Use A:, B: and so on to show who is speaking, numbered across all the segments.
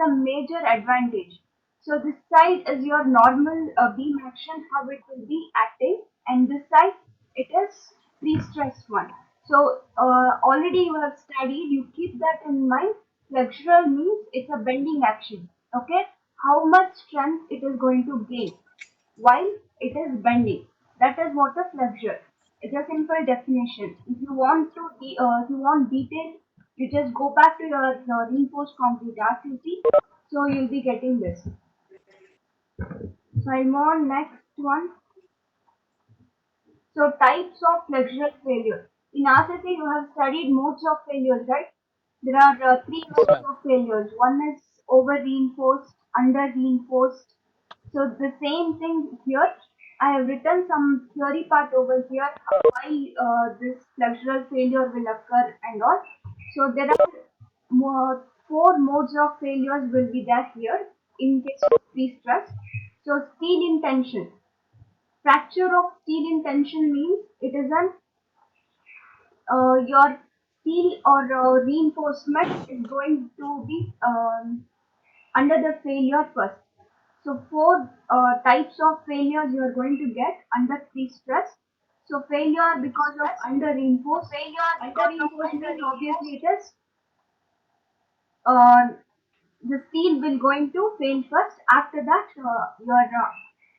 A: a major advantage. So this side is your normal beam action, how it will be acting, and this side it is pre-stressed one. So already you have studied, you keep that in mind. Flexural means it's a bending action. Okay, how much strength it is going to gain while it is bending. That is what a flexure. It's a simple definition. If you want detail, you just go back to your reinforced concrete RCC. So you'll be getting this. So I'm on next one. So types of flexural failure. In RCC, you have studied modes of failures, right? There are three
B: Yes,
A: modes
B: ma'am.
A: of failures. One is over reinforced, under reinforced. So the same thing here. I have written some theory part over here why this flexural failure will occur and all. So there are four modes of failures will be there here in case of pre-stress. So steel in tension. Fracture of steel in tension means it is an your steel or reinforcement is going to be under the failure first. So four types of failures you are going to get under pre-stress. So failure because of under reinforced. Under reinforced means obviously it is uh, the steel will going to fail first. After that, your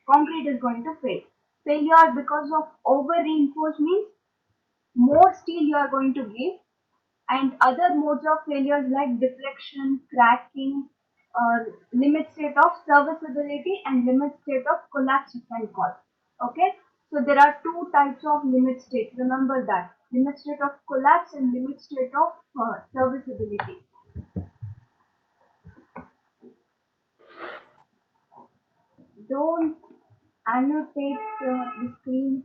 A: concrete is going to fail. Failure because of over reinforced means more steel you are going to give, and other modes of failures like deflection, cracking, limit state of serviceability, and limit state of collapse you can call. Okay, so there are two types of limit state. Remember that limit state of collapse and limit state of serviceability. Don't annotate the screen.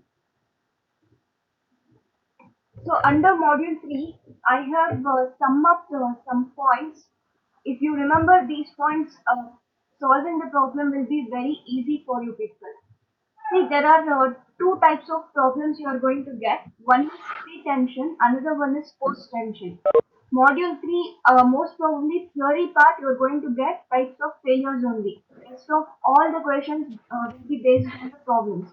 A: So under module 3, I have summed up some points. If you remember these points, solving the problem will be very easy for you people. See, there are two types of problems you are going to get. One is pre-tension, another one is post-tension. Module 3, most probably theory part, you are going to get types of failures only. Rest of all the questions will be based on the problems.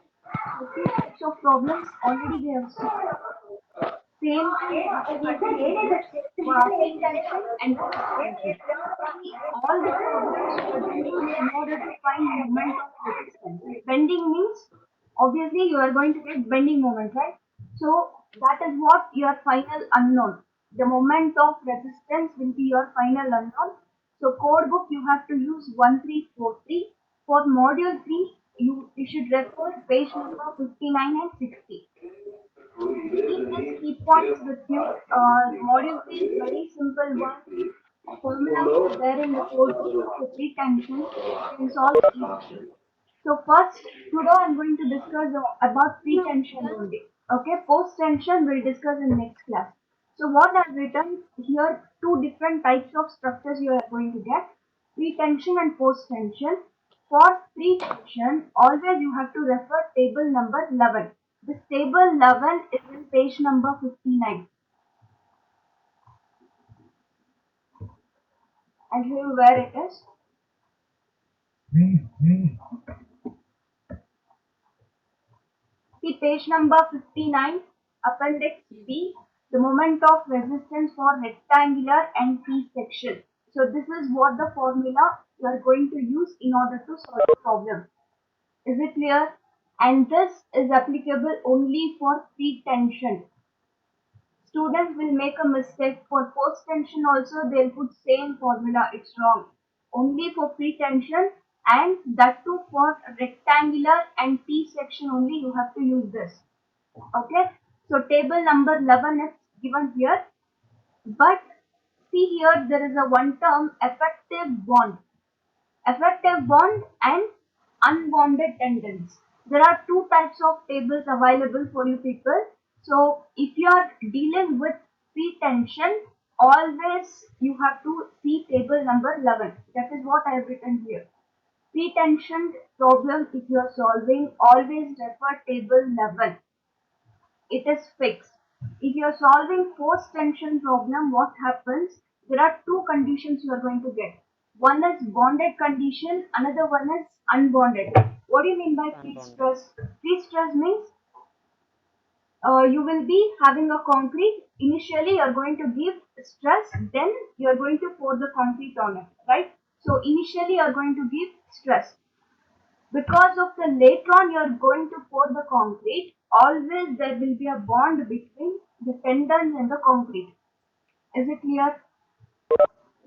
A: So two types of problems already we have solved. Same thing happens in this pre-tension and post-tension. See, all the problems were used in order to find moment of resistance. Bending means obviously you are going to get bending moment, right? So that is what your final unknown. The moment of resistance will be your final unknown. So code book you have to use 1343. For module 3, you should refer page number 59 and 60. Keep these key points with you. Module 3 is very simple one. Formulas are there in the code book for pre-tension. You can solve easily. So first, today I'm going to discuss about pre-tension only. Okay, post-tension we'll discuss in next class. So what I've written here, two different types of structures you are going to get, pre-tension and post-tension. For pre-tension, always you have to refer table number 11. This table 11 is in page number 59. I'll show you where it is. See page number 59, appendix B, the moment of resistance for rectangular and T section. So this is what the formula you are going to use in order to solve the problem. Is it clear? And this is applicable only for pre-tension. Students will make a mistake for post-tension also, they'll put same formula. It's wrong. Only for pre-tension, and that too for rectangular and T section only you have to use this. Okay, so table number 11 is given here, but see here there is a one term effective bond. Effective bond and unbonded tendons. There are two types of tables available for you people. So if you are dealing with pre-tension, always you have to see table number 11. That is what I have written here. Pre-tension problem if you are solving, always refer table 11. It is fixed. If you are solving post tension problem, what happens? There are two conditions you are going to get. One is bonded condition, another one is unbonded. What do you mean by
B: Unbounded.
A: pre-stress? Pre-stress means you will be having a concrete. Initially, you're going to give stress, then you're going to pour the concrete on it, right? So initially, you're going to give stress. Because of the later on you're going to pour the concrete, always there will be a bond between the tendons and the concrete. Is it clear?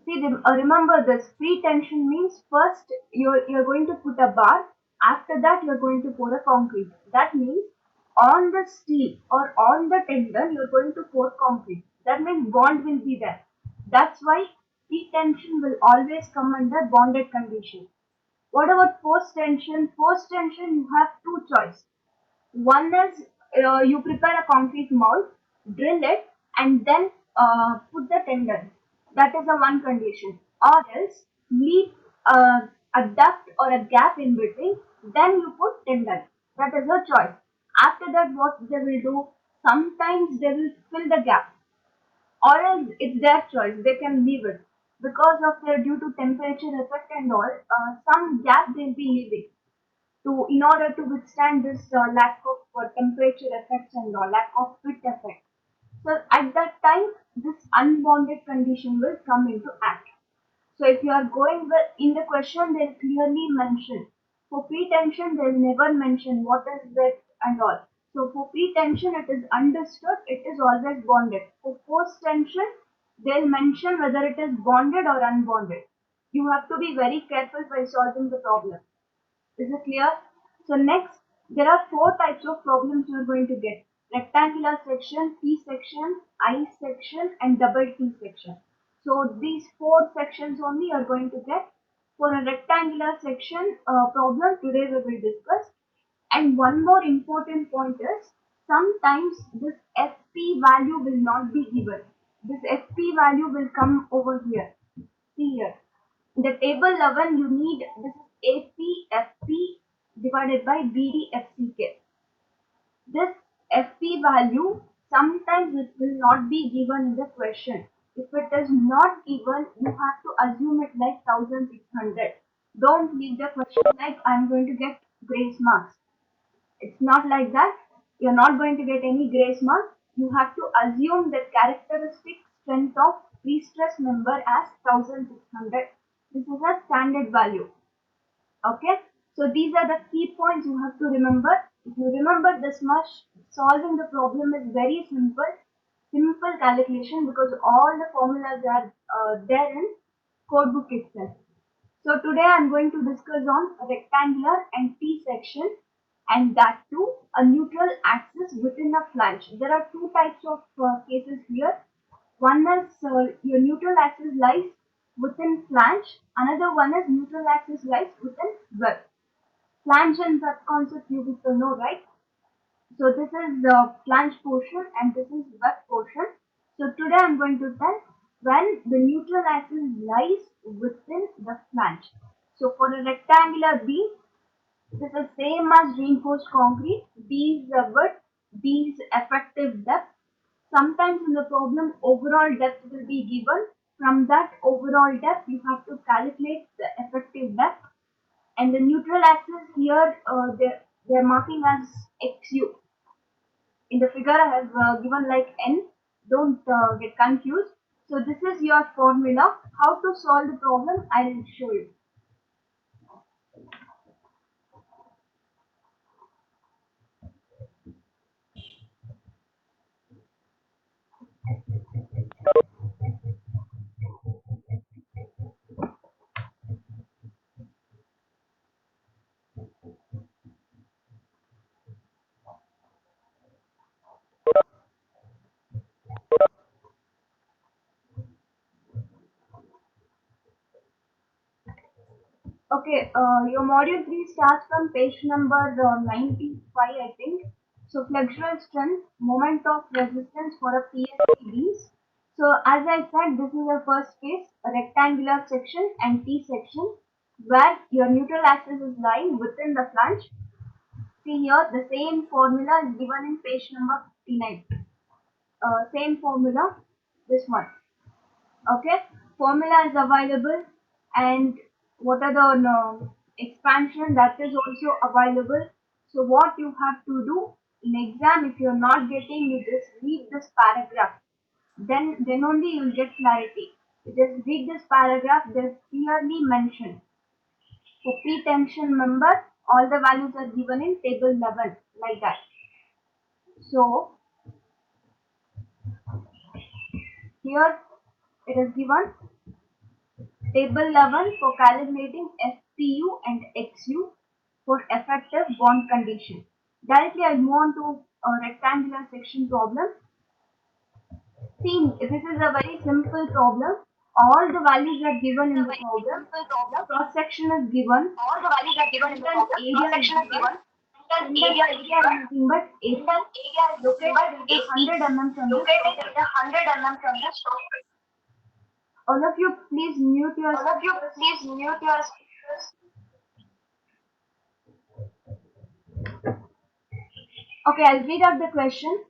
A: See, remember this pre-tension means first you're going to put a bar, after that you're going to pour a concrete. That means on the steel or on the tendon you're going to pour concrete. That means bond will be there. That's why pre-tension will always come under bonded condition. What about post tension? Post tension, you have two choices. One is you prepare a concrete mold, drill it, and then put the tendon. That is the one condition. Or else leave a duct or a gap in between, then you put tendon. That is a choice. After that, what they will do? Sometimes they will fill the gap, or else it's their choice. They can leave it because of their due to temperature effect and all. Some gap they'll be leaving to in order to withstand this lack of temperature effects and lack of fit effect. So at that time, this unbounded condition will come into act. So if you are going with in the question, they'll clearly mention. For pre-tension, they'll never mention what is it and all. So for pre-tension, it is understood, it is always bonded. For post-tension, they'll mention whether it is bonded or unbonded. You have to be very careful while solving the problem. Is it clear? So next, there are four types of problems you are going to get. Rectangular section, T section, I section and double T section. So these four sections only you are going to get. For a rectangular section problem today we will discuss. And one more important point is sometimes this FP value will not be given. This FP value will come over here. See here. In the table 11 you need this is APFP divided by BDFCK. This FP value sometimes it will not be given in the question. If it is not given, you have to assume it like 1600. Don't leave the question like I'm going to get grace marks. It's not like that. You're not going to get any grace mark. You have to assume the characteristic strength of pre-stress member as 1600. This is a standard value. Okay. So these are the key points you have to remember. If you remember this much, solving the problem is very simple. Simple calculation because all the formulas are there in codebook itself. So today I'm going to discuss on a rectangular and T section and that too a neutral axis within a flange. There are two types of cases here. One is your neutral axis lies within flange. Another one is neutral axis lies within web. Flange and web concept you people know, right? So this is the flange portion and this is web portion. So today I'm going to tell when the neutral axis lies within the flange. So for a rectangular beam, this is same as reinforced concrete. B is the width, B is effective depth. Sometimes in the problem overall depth will be given. From that overall depth you have to calculate the effective depth. And the neutral axis here they're marking as XU. In the figure I have given like N. Don't get confused. So this is your formula. How to solve the problem I will show you. Okay, your module 3 starts from page number 95, I think. So, flexural strength, moment of resistance for a PSCBs. So, as I said, this is the first case, a rectangular section and T section, where your neutral axis is lying within the flange. See here, the same formula is given in page number 59. Same formula, this one. Okay, formula is available and what are the expansion that is also available. So what you have to do in exam, if you're not getting, you just read this paragraph, then only you'll get clarity. You just read this paragraph, there's clearly mentioned for pre-tension member, all the values are given in table 11, like that. So here it is given table 11 for calculating FPU and XU for effective bond condition. Directly I move on to a rectangular section problem. See, this is a very simple problem. All the values are given in the problem. Cross section is given. Tendon area is given. Tendon area is nothing but 8. Located at 100 mm from the socket. All of you, please mute your. Okay, I'll read out the question.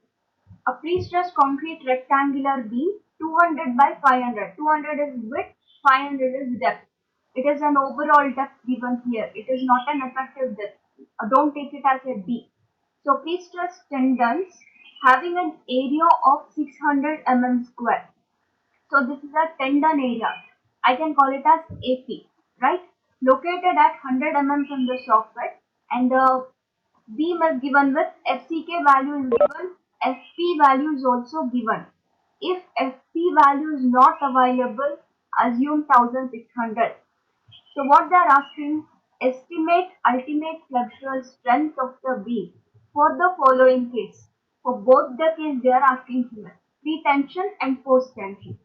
A: A pre-stressed concrete rectangular beam, 200 by 500. 200 is width, 500 is depth. It is an overall depth given here. It is not an effective depth. Don't take it as a D. So pre-stressed tendons having an area of 600 mm square. So this is a tendon area. I can call it as AP, right? Located at 100 mm from the socket, and the beam is given with FCK value is given, FP value is also given. If FP value is not available, assume 1600. So what they are asking, estimate ultimate flexural strength of the beam for the following case. For both the case they are asking here, pre-tension and post-tension.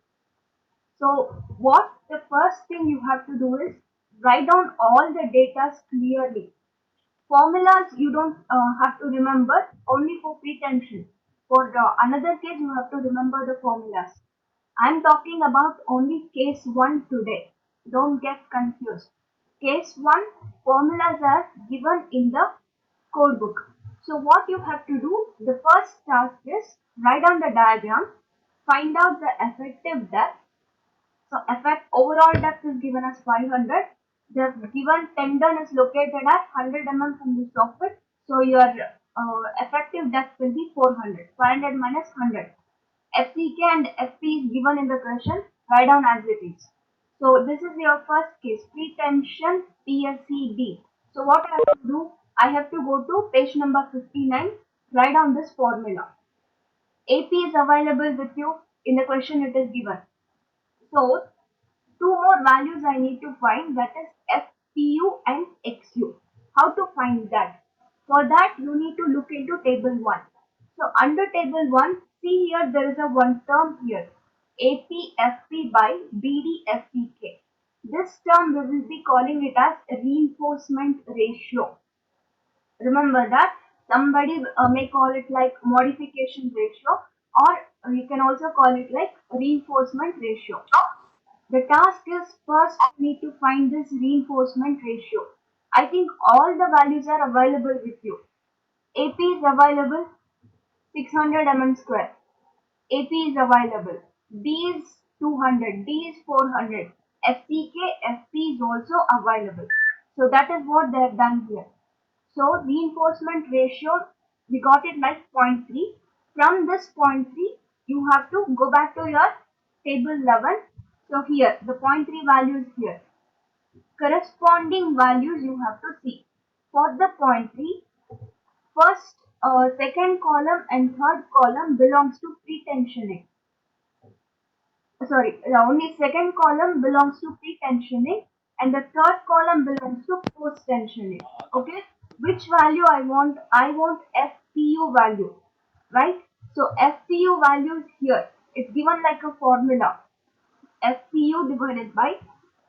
A: So what the first thing you have to do is write down all the data clearly. Formulas you don't have to remember, only for pre-tension. For another case you have to remember the formulas. I'm talking about only case 1 today. Don't get confused. Case 1 formulas are given in the code book. So what you have to do, the first task is write down the diagram, find out the effective depth. So effect overall depth is given as 500. The given tendon is located at 100 mm from the socket. So your effective depth will be 400. 500 minus 100. FCK and FP is given in the question. Write down as it is. So this is your first case. Pre-tension PSCD. So what I have to do? I have to go to page number 59. Write down this formula. AP is available with you. In the question it is given. So two more values I need to find, that is FPU and XU. How to find that? For that you need to look into table 1. So under table 1, see here there is a one term here, APFP by BDFPK. This term we will be calling it as reinforcement ratio. Remember that. Somebody may call it like modification ratio, or you can also call it like reinforcement ratio. The task is first you need to find this reinforcement ratio. I think all the values are available with you. AP is available 600 mm square. AP is available. D is 200. D is 400. FCK, FP is also available. So that is what they have done here. So reinforcement ratio, we got it like 0.3. From this 0.3, you have to go back to your table 11. So here, the 0.3 value is here. Corresponding values you have to see. For the 0.3, first, second column and third column belongs to pre-tensioning. Sorry, only second column belongs to pre-tensioning and the third column belongs to post-tensioning. Okay, which value I want? I want FPU value, right? So FPU value is here. It's given like a formula. FPU divided by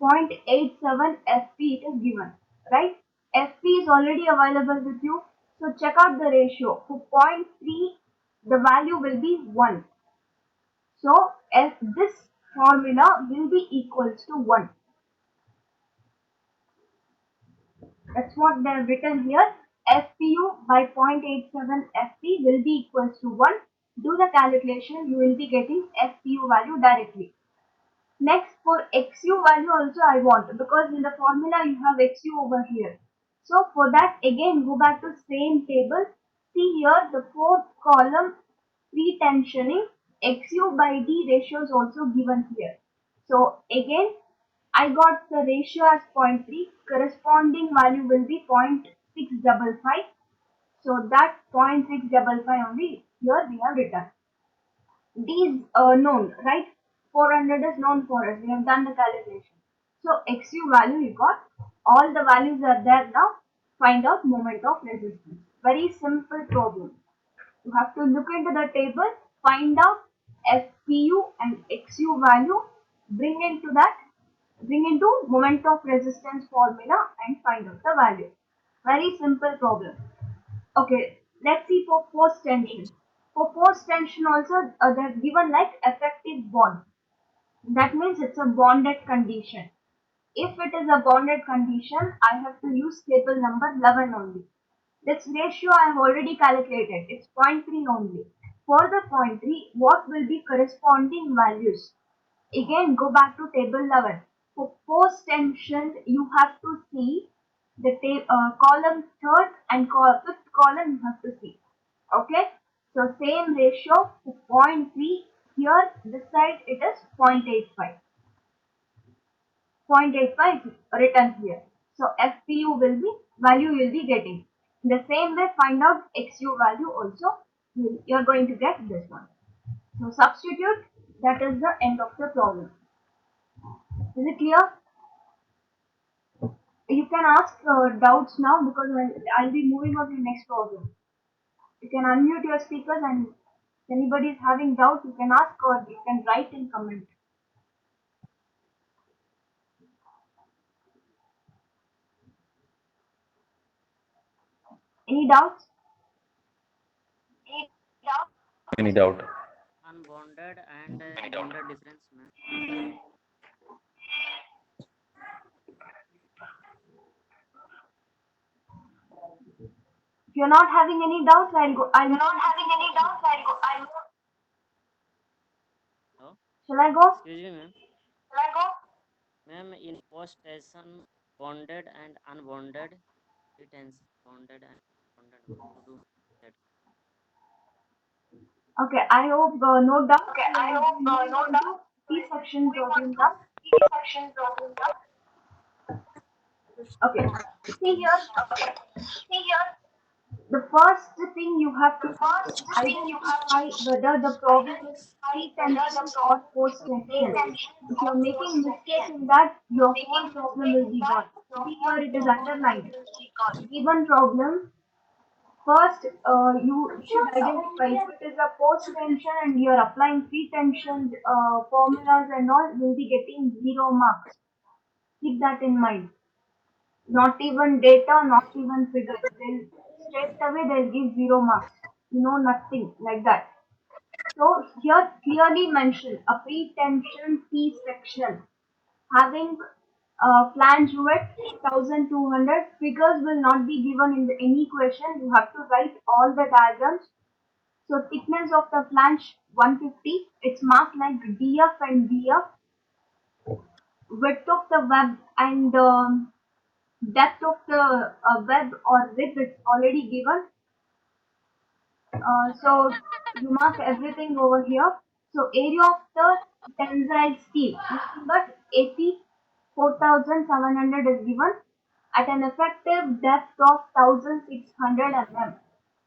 A: 0.87 FP it is given, right? FP is already available with you. So check out the ratio. For 0.3, the value will be 1. So this formula will be equals to 1. That's what they have written here. FPU by 0.87 FP will be equals to 1. Do the calculation, you will be getting FPU value directly. Next, for XU value also I want, because in the formula you have XU over here. So for that, again go back to same table. See here the fourth column, pre-tensioning, XU by D ratio is also given here. So again I got the ratio as 0.3, corresponding value will be 0.655. So that 0.655 only here we have written. These known, right? 400 is known for us. We have done the calculation. So XU value you got. All the values are there now. Find out moment of resistance. Very simple problem. You have to look into the table, find out FPU and XU value, bring into that, bring into moment of resistance formula and find out the value. Very simple problem. Okay, let's see for force tension. For force tension also, they're given like effective bond. That means it's a bonded condition. If it is a bonded condition, I have to use table number 11 only. This ratio I have already calculated. It's 0.3 only. For the 0.3, what will be corresponding values? Again, go back to table 11. For force tension, you have to see the column third and fifth column you have to see. Okay, so same ratio to 0.3. Here this side it is 0.85. 0.85 is written here. So FPU will be value you will be getting. In the same way, find out XU value also. You are going to get this one. So substitute. That is the end of the problem. Is it clear? You can ask doubts now, because I'll be moving on to the next problem. You can unmute your speakers, and if anybody is having doubt, you can ask or you can write in comment. Any doubts?
B: Any doubt?
C: Unbounded and bounded difference, man.
A: If you're not having any doubts, I'll go. I'll.
C: Not having any doubts, I'll go. Hello?
A: Shall I go?
C: Excuse me, ma'am. Shall I go? Ma'am, in post station, bonded and unbounded, retention, bonded and bonded. What to do that?
A: Okay, I hope no doubt.
C: Okay, I hope
A: Moving
C: no
A: on to
C: doubt.
A: C section
C: Moving on
A: problem
C: to
A: now.
C: C section problem now.
A: Okay, see here.
C: Okay. See here,
A: The first thing you have
C: the
A: to
C: first thing you have to
A: identify whether the problem is
C: identify whether the
A: pre-tension or
C: problem
A: post-tension.
C: pre-tension
A: If
C: or
A: you're making mistake
C: post-tension.
A: in that, your whole
C: Making
A: problem
C: mistake
A: will
C: in
A: be
C: that,
A: gone.
C: your
A: See here
C: whole
A: it is
C: problem
A: underlined.
C: will be gone.
A: Given problem, first you should identify if it is a post-tension and you're applying pre-tension formulas and all, you'll be getting 0 marks. Keep that in mind. Not even data, not even figures. They'll straight away they'll give 0 marks. You know nothing like that. So here clearly mentioned a pre-tension T section having flange width 1200. Figures will not be given in any question. You have to write all the diagrams. So thickness of the flange 150. It's marked like DF and DF. Width of the web and depth of the web or rib is already given. So you mark everything over here. So area of the tensile steel, nothing but AP 4700 is given at an effective depth of 1600 mm.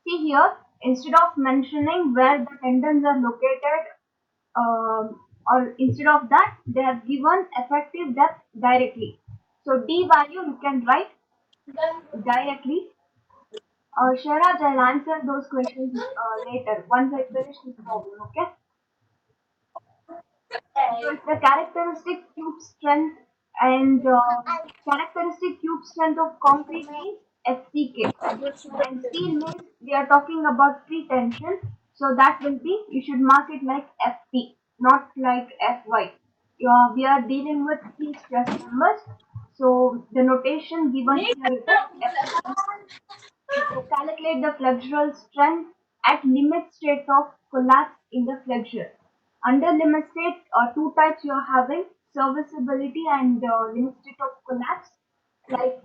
A: See here, instead of mentioning where the tendons are located, or instead of that, they have given effective depth directly. So D value you can write directly. Sharaj, I'll answer those questions later once I finish this problem, okay? So it's the characteristic tube strength and characteristic tube strength of concrete means FCK, and steel means we are talking about pre-tension, so that will be, you should mark it like FP, not like FY. We are dealing with three stress members, so the notation given here is FP. So calculate the flexural strength at limit states of collapse in the flexure. Under limit state, two types you are having, serviceability and limit state of collapse. Like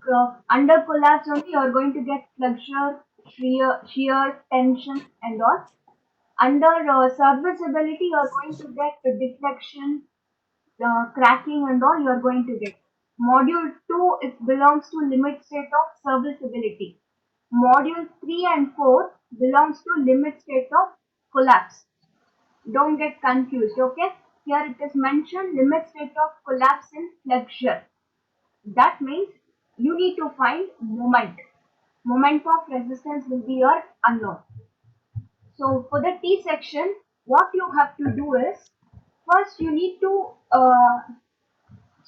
A: under collapse only, you are going to get flexure, shear, tension, and all. Under serviceability, you are going to get the deflection, cracking, and all. You are going to get. Module 2 it belongs to limit state of serviceability. Module 3 and 4 belongs to limit state of collapse. Don't get confused, okay? Here it is mentioned limit state of collapse in flexure. That means you need to find moment. Moment of resistance will be your unknown. So for the T section, what you have to do is first you need to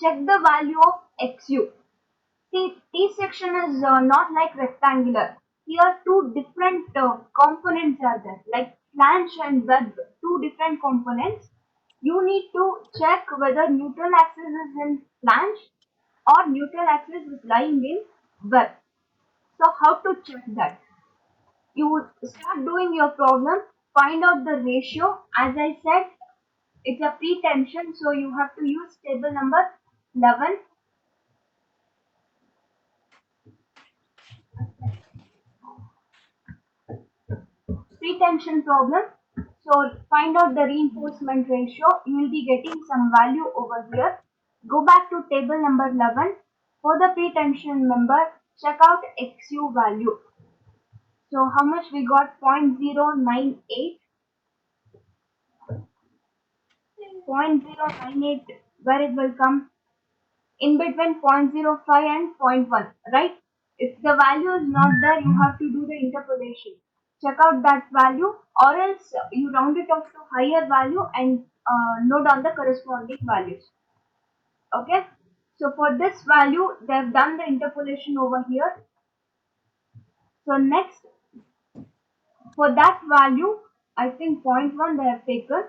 A: check the value of XU. See, T section is not like rectangular. Here two different components are there, like flange and web, two different components. You need to check whether neutral axis is in flange or neutral axis is lying in web. So how to check that? You start doing your problem, find out the ratio. As I said, it's a pre-tension, so you have to use table number 11. Pre-tension problem. So find out the reinforcement ratio. You will be getting some value over here. Go back to table number 11. For the pre-tension member, check out XU value. So how much we got? 0.098. 0.098, where it will come in between 0.05 and zero point 0.1, right? If the value is not there, you have to do the interpolation. Check out that value, or else you round it off to higher value and note down the corresponding values. Okay? So for this value, they have done the interpolation over here. So next, for that value, I think 0.1 they have taken.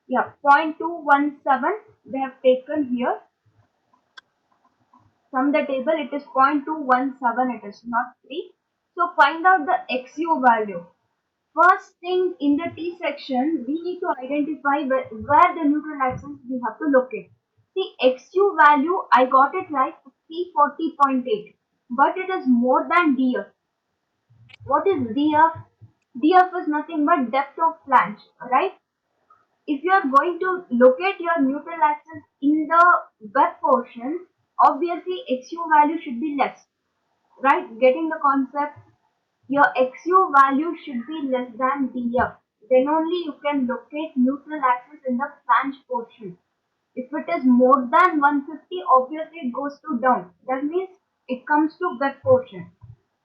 A: Yeah, 0.217 they have taken here. From the table, it is 0.217, it is not 3. So find out the XU value. First thing in the T section, we need to identify where the neutral axis we have to locate. See, XU value, I got it like 340.8, but it is more than DF. What is DF? DF is nothing but depth of flange, right? If you are going to locate your neutral axis in the web portion, obviously XU value should be less, right? Getting the concept? Your XU value should be less than DF. Then only you can locate neutral axis in the flange portion. If it is more than 150, obviously it goes to down. That means it comes to web portion.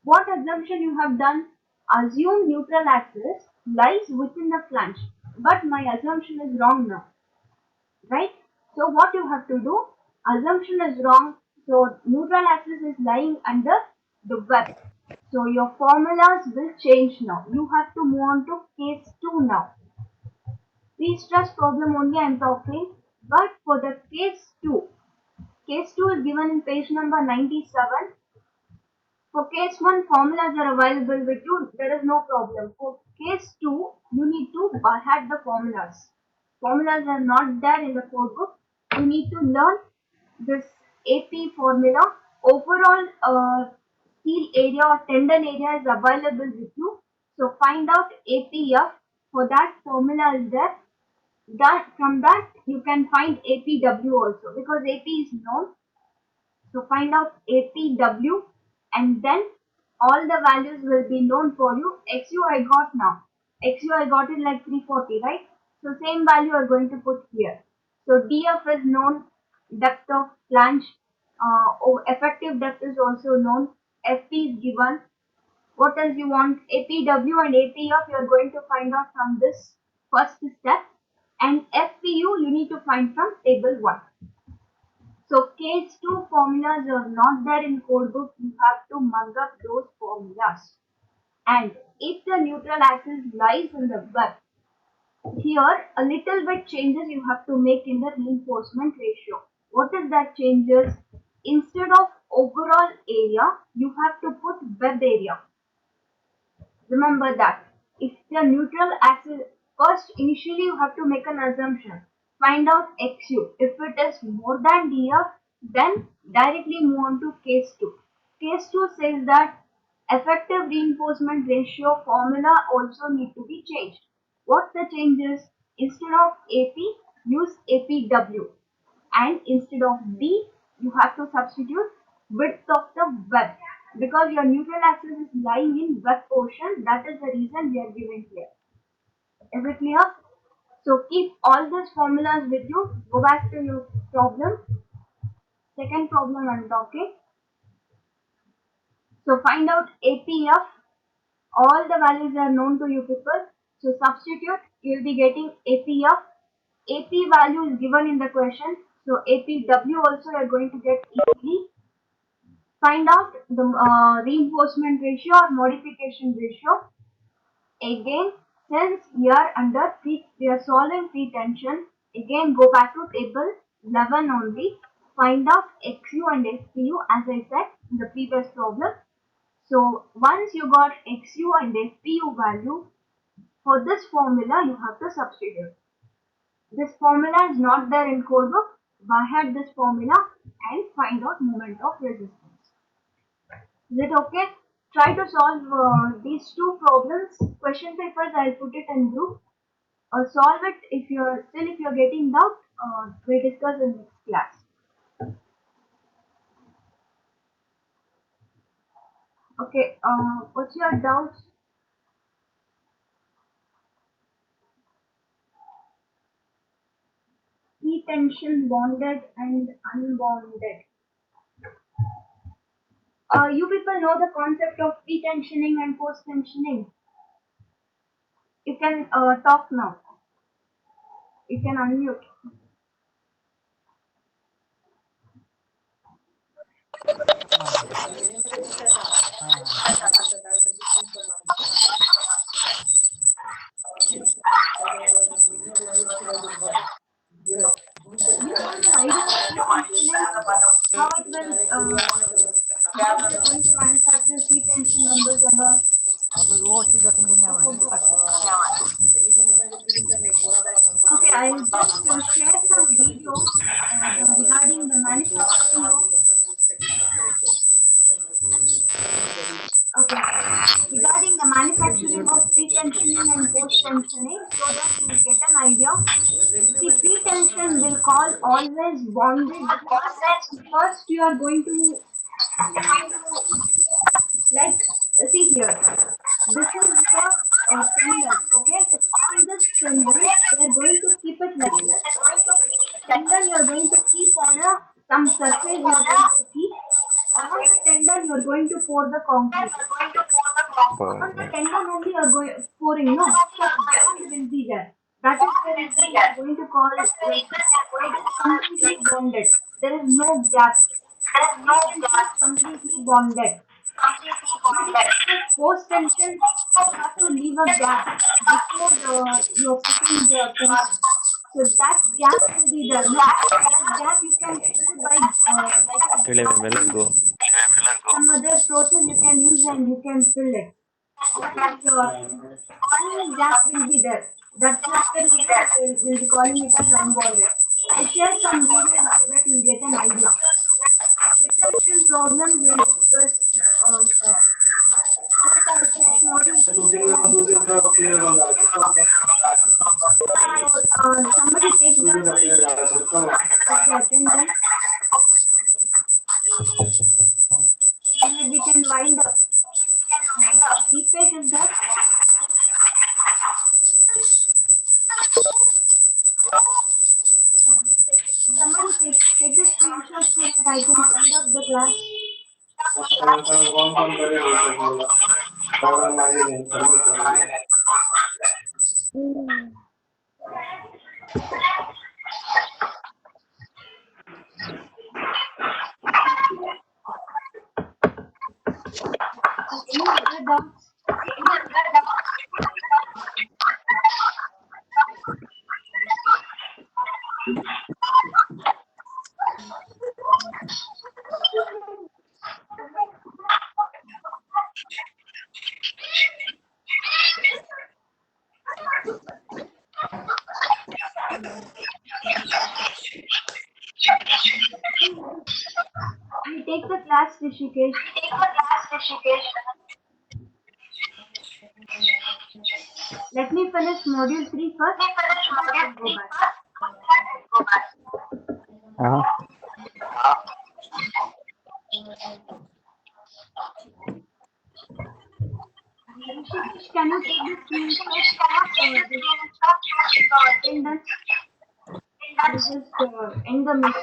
A: What assumption you have done? Assume neutral axis lies within the flange. But my assumption is wrong now, right? So what you have to do? Assumption is wrong. So neutral axis is lying under the web. So your formulas will change now. You have to move on to case 2 now. Pre-stress problem only I am talking. But for the case 2 is given in page number 97. For case 1, formulas are available with you. There is no problem. For case 2, you need to by heart the formulas. Formulas are not there in the code book. You need to learn this AP formula. Overall steel area or tendon area is available with you. So find out APF. For that, formula is there. From that you can find APW also, because AP is known. So find out APW, and then all the values will be known for you. XU I got now. XU I got it like 340, right? So same value are going to put here. So DF is known, depth of flange, effective depth is also known. FP is given. What else you want? APW and APF you are going to find out from this first step, and FPU you need to find from table 1. So case 2 formulas are not there in code book. You have to mug up those formulas. And if the neutral axis lies in the web, here a little bit changes you have to make in the reinforcement ratio. What is that changes? Instead of overall area, you have to put web area. Remember that. If the neutral axis, First, initially you have to make an assumption. Find out XU. If it is more than DF, then directly move on to case 2. Case 2 says that effective reinforcement ratio formula also need to be changed. What the change is? Instead of AP, use APW, and instead of D, you have to substitute width of the web, because your neutral axis is lying in web portion. That is the reason we are giving here. Is it clear? So keep all these formulas with you. Go back to your problem. Second problem I'm talking. So find out APF. All the values are known to you people. So substitute. You will be getting APF. AP value is given in the question. So APW also you are going to get easily. Find out the reinforcement ratio or modification ratio. Again, since we are under we are solving pre-tension, again go back to table 11 only. Find out XU and FPU as I said in the previous problem. So once you got XU and FPU value, for this formula you have to substitute. This formula is not there in codebook. By head this formula and find out moment of resistance. Is it okay? Try to solve these two problems. Question papers I'll put it in group. Solve it if you're getting doubt. We'll discuss in next class. Okay. What's your doubts? P-tension bonded and unbonded. You people know the concept of pre-tensioning and post-tensioning. You can talk now. You can unmute. You have an idea of pre-tensioning? How it will, how we are going to manufacture pre-tension numbers and all? Okay, I'll just share some videos regarding the manufacturing of. Okay, regarding the manufacturing of pre-tensioning and post-tensioning, so that you get an idea. See, pre-tension will call always bonded because first you are going to like see here. This is the tendon. Okay, on this tendon they are going to keep it like this. Tendon you are going to keep on a some surface you are going to keep. On the tendon you are going to pour the concrete. On the tendon only you are going pouring, no? So bond will be there. That is the reason we are going to call like it is completely bonded. There is no gap. Pre-tension is completely bonded. But if it is post-tension, you have to leave a gap before you are putting the tension. So that gap will be there. No, that gap you can fill by like
B: go.
A: some other process you can use and you can fill it. But if some gap will be there. That's the reason we'll be calling it as unbonded. I'll share some videos so that you'll get an idea. Diffraction problem we'll discuss first I'll finish module 3 and I'll go on to module 4. So somebody take the screenshot of the attendance so that we can wind up. Deepesh is there. Somebody take the screenshot so that I can wind up the class. Any other doubts? Take the class, Rishikesh. Let me finish module 3 first. Then go back.
D: Uh-huh.
A: Rishikesh, can you take the screenshot? Attendance. Just end the meeting.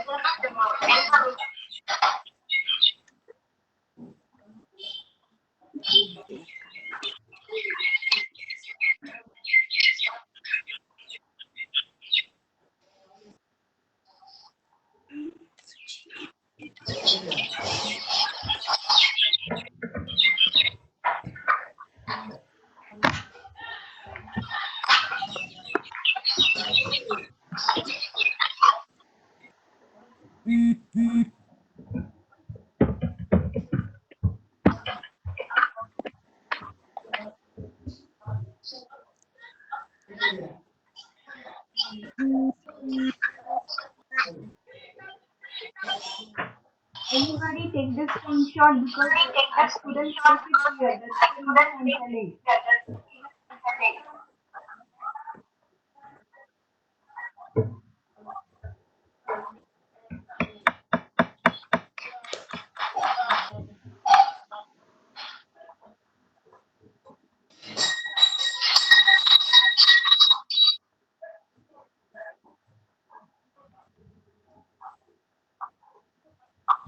A: Anybody take the screenshot because I couldn't take it here. That's the reason I'm telling.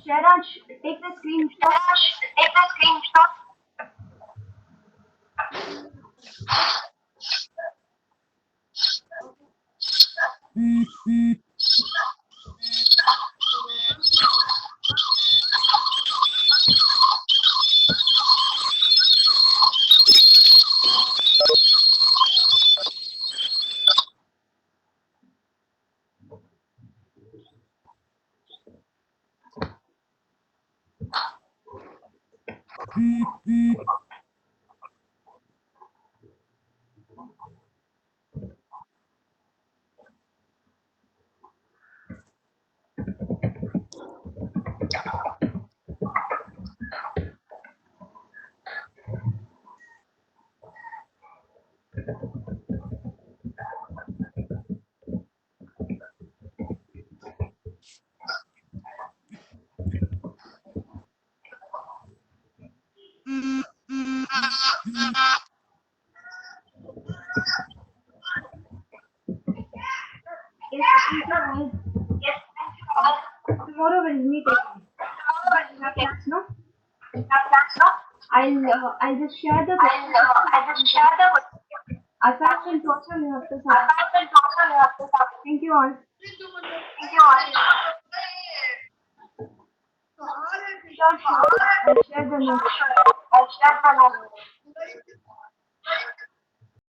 A: Shairaj, take the screenshot. Yes, thank you all. Tomorrow we'll meet again. Have class, no? I'll just share the assignment also you have to submit. Thank you all. Sure, sure. I'll share the notes.